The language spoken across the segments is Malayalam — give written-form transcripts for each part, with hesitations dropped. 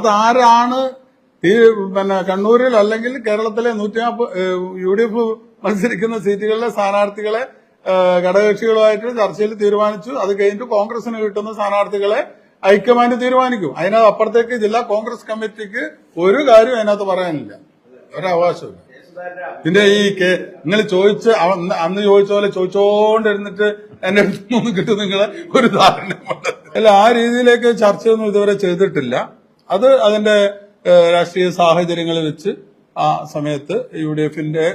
അതാരാണ് പിന്നെ കണ്ണൂരിൽ അല്ലെങ്കിൽ കേരളത്തിലെ 140 UDF മത്സരിക്കുന്ന സീറ്റുകളിലെ സ്ഥാനാർത്ഥികളെ ഘടകകക്ഷികളുമായിട്ട് ചർച്ചയിൽ തീരുമാനിച്ചു. അത് കഴിഞ്ഞിട്ട് കോൺഗ്രസിന് കിട്ടുന്ന സ്ഥാനാർത്ഥികളെ ഹൈക്കമാൻഡ് തീരുമാനിക്കും. അതിനകത്ത് അപ്പുറത്തേക്ക് ജില്ലാ കോൺഗ്രസ് കമ്മിറ്റിക്ക് ഒരു കാര്യം അതിനകത്ത് പറയാനില്ല, ഒരവകാശമില്ല. പിന്നെ ഈ നിങ്ങൾ അന്ന് ചോദിച്ച പോലെ ചോദിച്ചോണ്ടിരുന്നിട്ട് എന്റെ അടുത്തൊന്നും കിട്ടും നിങ്ങളെ ഒരു ധാരണ. അല്ല, ആ രീതിയിലേക്ക് ചർച്ചയൊന്നും ഇതുവരെ ചെയ്തിട്ടില്ല. അത് അതിന്റെ രാഷ്ട്രീയ സാഹചര്യങ്ങൾ വെച്ച് ആ സമയത്ത് UDFന്റെ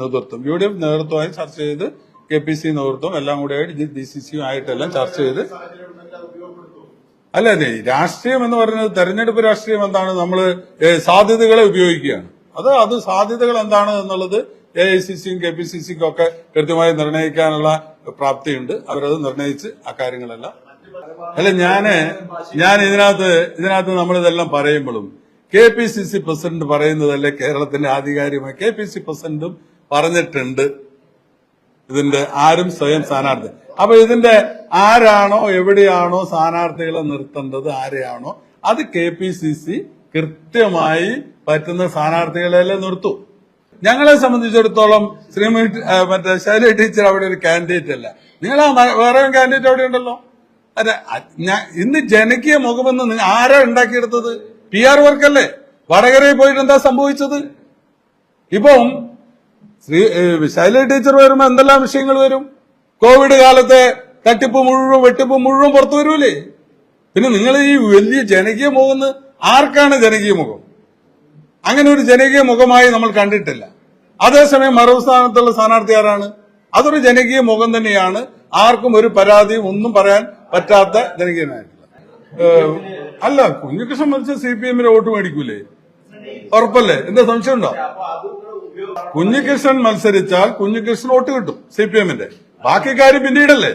നേതൃത്വം UDF നേതൃത്വമായി ചർച്ച ചെയ്ത് KPC നേതൃത്വം എല്ലാം കൂടെ DCC ആയിട്ടെല്ലാം ചർച്ച ചെയ്ത്. അല്ലേ, രാഷ്ട്രീയം എന്ന് പറയുന്നത് തെരഞ്ഞെടുപ്പ് രാഷ്ട്രീയം എന്താണ്? നമ്മള് സാധ്യതകളെ ഉപയോഗിക്കുകയാണ്. അത് സാധ്യതകൾ എന്താണ് എന്നുള്ളത് AICCയും KPCCക്കും ഒക്കെ കൃത്യമായി നിർണ്ണയിക്കാനുള്ള പ്രാപ്തിയുണ്ട്. അവരത് നിർണ്ണയിച്ച് അക്കാര്യങ്ങളെല്ലാം. അല്ല, ഞാൻ ഇതിനകത്ത് നമ്മളിതെല്ലാം പറയുമ്പോഴും KPCC പ്രസിഡന്റ് പറയുന്നതല്ലേ കേരളത്തിന്റെ ആധികാരികമായി. KPCC പ്രസിഡന്റും പറഞ്ഞിട്ടുണ്ട് ഇതിന്റെ ആരും സ്വയം സ്ഥാനാർത്ഥി. അപ്പൊ ഇതിന്റെ ആരാണോ എവിടെയാണോ സ്ഥാനാർത്ഥികളെ നിർത്തേണ്ടത്, ആരെയാണോ അത് KPCC കൃത്യമായി പറ്റുന്ന സ്ഥാനാർത്ഥികളെല്ലാം നിർത്തൂ. ഞങ്ങളെ സംബന്ധിച്ചിടത്തോളം ശൈല ടീച്ചർ അവിടെ ഒരു കാൻഡിഡേറ്റ് അല്ല. നിങ്ങളാ വേറെ കാൻഡിഡേറ്റ് അവിടെ ഉണ്ടല്ലോ. അതെ, ഇന്ന് ജനകീയ മുഖമെന്ന് ആരാ ഉണ്ടാക്കിയെടുത്തത്? PR വർക്കല്ലേ? വടകരയിൽ പോയിട്ട് എന്താ സംഭവിച്ചത്? ഇപ്പം ശൈല ടീച്ചർ വരുമ്പോ എന്തെല്ലാം വിഷയങ്ങൾ വരും? കോവിഡ് കാലത്തെ തട്ടിപ്പ് മുഴുവൻ വെട്ടിപ്പ് മുഴുവൻ പുറത്തു വരൂലേ? പിന്നെ നിങ്ങൾ ഈ വലിയ ജനകീയ മുഖം ആർക്കാണ് ജനകീയ മുഖം? അങ്ങനെ ഒരു ജനകീയ മുഖമായി നമ്മൾ കണ്ടിട്ടില്ല. അതേസമയം മറുസ്ഥാനത്തുള്ള സ്ഥാനാർത്ഥി ആരാണ്? അതൊരു ജനകീയ മുഖം തന്നെയാണ്. ആർക്കും ഒരു പരാതിയും ഒന്നും പറയാൻ പറ്റാത്ത ജനകീയനായിട്ടുള്ള. അല്ല, കുഞ്ഞികൃഷ്ണൻ മത്സരിച്ച് CPM വോട്ട് മേടിക്കൂലേ? ഉറപ്പല്ലേ? എന്താ സംശയമുണ്ടോ? കുഞ്ഞികൃഷ്ണൻ മത്സരിച്ചാൽ കുഞ്ഞികൃഷ്ണൻ വോട്ട് കിട്ടും CPM. ബാക്കി കാര്യം പിന്നീടല്ലേ.